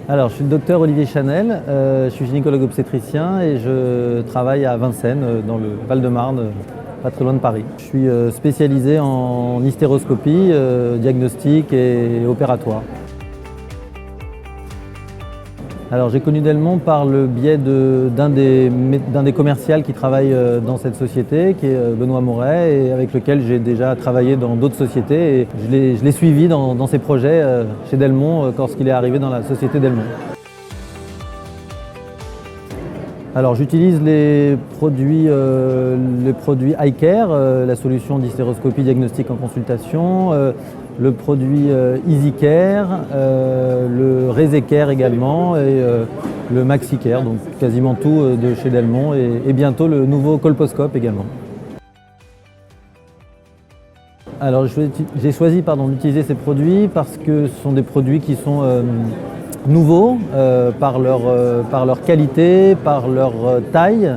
Alors, je suis le docteur Olivier Chanel, je suis gynécologue obstétricien et je travaille à Vincennes, dans le Val-de-Marne, pas très loin de Paris. Je suis spécialisé en hystéroscopie, diagnostic et opératoire. Alors, j'ai connu Delmont par le biais d'un des commerciaux qui travaille dans cette société, qui est Benoît Moret, et avec lequel j'ai déjà travaillé dans d'autres sociétés. Et je l'ai suivi dans ses projets chez Delmont lorsqu'il est arrivé dans la société Delmont. Alors, j'utilise les produits iCare, la solution d'hystéroscopie diagnostique en consultation, le produit EasyCare, le ReseCare également et le MaxiCare, donc quasiment tout de chez Delmont et bientôt le nouveau colposcope également. Alors j'ai choisi d'utiliser ces produits parce que ce sont des produits qui sont nouveaux par leur qualité, par leur taille,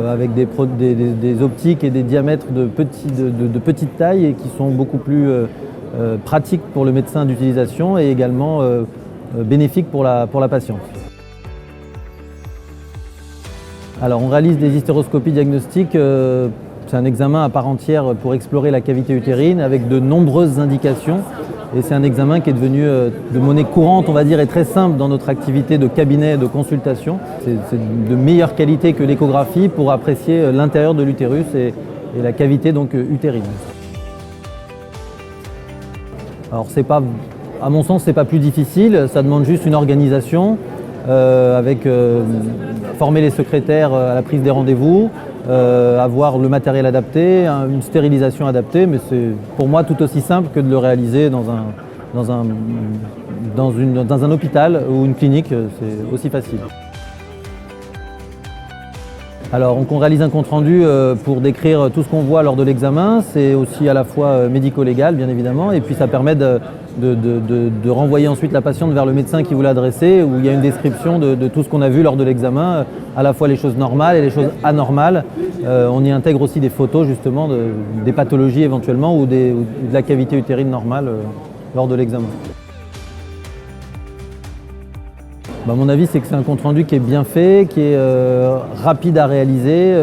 avec des optiques et des diamètres de petite taille et qui sont beaucoup plus pratiques pour le médecin d'utilisation et également bénéfiques pour la patiente. Alors on réalise des hystéroscopies diagnostiques. C'est un examen à part entière pour explorer la cavité utérine avec de nombreuses indications. Et c'est un examen qui est devenu de monnaie courante, on va dire, et très simple dans notre activité de cabinet de consultation. C'est de meilleure qualité que l'échographie pour apprécier l'intérieur de l'utérus et la cavité donc utérine. Alors à mon sens, c'est pas plus difficile, ça demande juste une organisation avec former les secrétaires à la prise des rendez-vous, avoir le matériel adapté, une stérilisation adaptée, mais c'est pour moi tout aussi simple que de le réaliser dans un hôpital ou une clinique, c'est aussi facile. Alors on réalise un compte-rendu pour décrire tout ce qu'on voit lors de l'examen, c'est aussi à la fois médico-légal bien évidemment, et puis ça permet de renvoyer ensuite la patiente vers le médecin qui vous l'a adressé, où il y a une description de tout ce qu'on a vu lors de l'examen, à la fois les choses normales et les choses anormales. On y intègre aussi des photos justement des pathologies éventuellement ou de la cavité utérine normale lors de l'examen. À mon avis, c'est que c'est un compte-rendu qui est bien fait, qui est rapide à réaliser,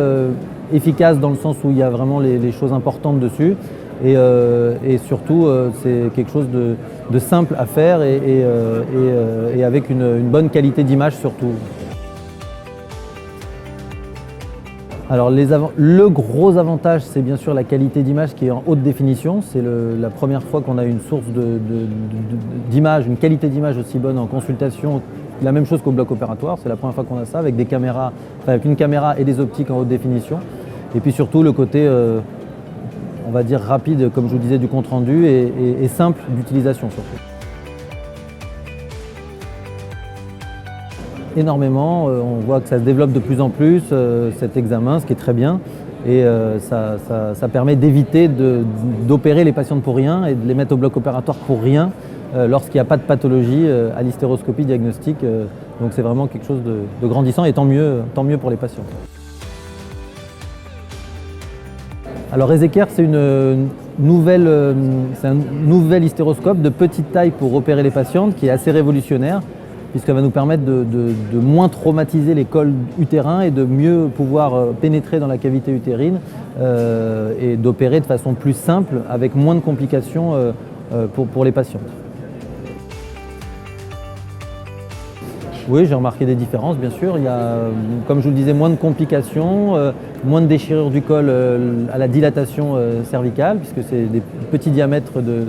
efficace dans le sens où il y a vraiment les choses importantes dessus et surtout c'est quelque chose de simple à faire et avec une bonne qualité d'image surtout. Alors le gros avantage, c'est bien sûr la qualité d'image qui est en haute définition. C'est la première fois qu'on a une source d'image, une qualité d'image aussi bonne en consultation. La même chose qu'au bloc opératoire, c'est la première fois qu'on a ça avec avec une caméra et des optiques en haute définition. Et puis surtout le côté, on va dire rapide, comme je vous disais, du compte rendu et simple d'utilisation surtout. Énormément, on voit que ça se développe de plus en plus cet examen, ce qui est très bien. Et ça permet d'éviter d'opérer les patientes pour rien et de les mettre au bloc opératoire pour rien lorsqu'il n'y a pas de pathologie à l'hystéroscopie diagnostique. Donc c'est vraiment quelque chose de grandissant et tant mieux pour les patients. Alors ReseCare, c'est un nouvel hystéroscope de petite taille pour opérer les patientes qui est assez révolutionnaire puisqu'elle va nous permettre de moins traumatiser les cols utérins et de mieux pouvoir pénétrer dans la cavité utérine et d'opérer de façon plus simple avec moins de complications pour les patientes. Oui, j'ai remarqué des différences, bien sûr. Il y a, comme je vous le disais, moins de complications, moins de déchirure du col à la dilatation cervicale, puisque c'est des petits diamètres de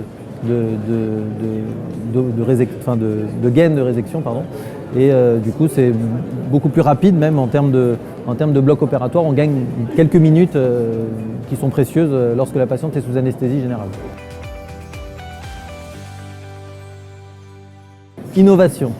gaines de résection. Pardon. Et du coup, c'est beaucoup plus rapide, même en termes de bloc opératoire. On gagne quelques minutes qui sont précieuses lorsque la patiente est sous anesthésie générale. Innovation.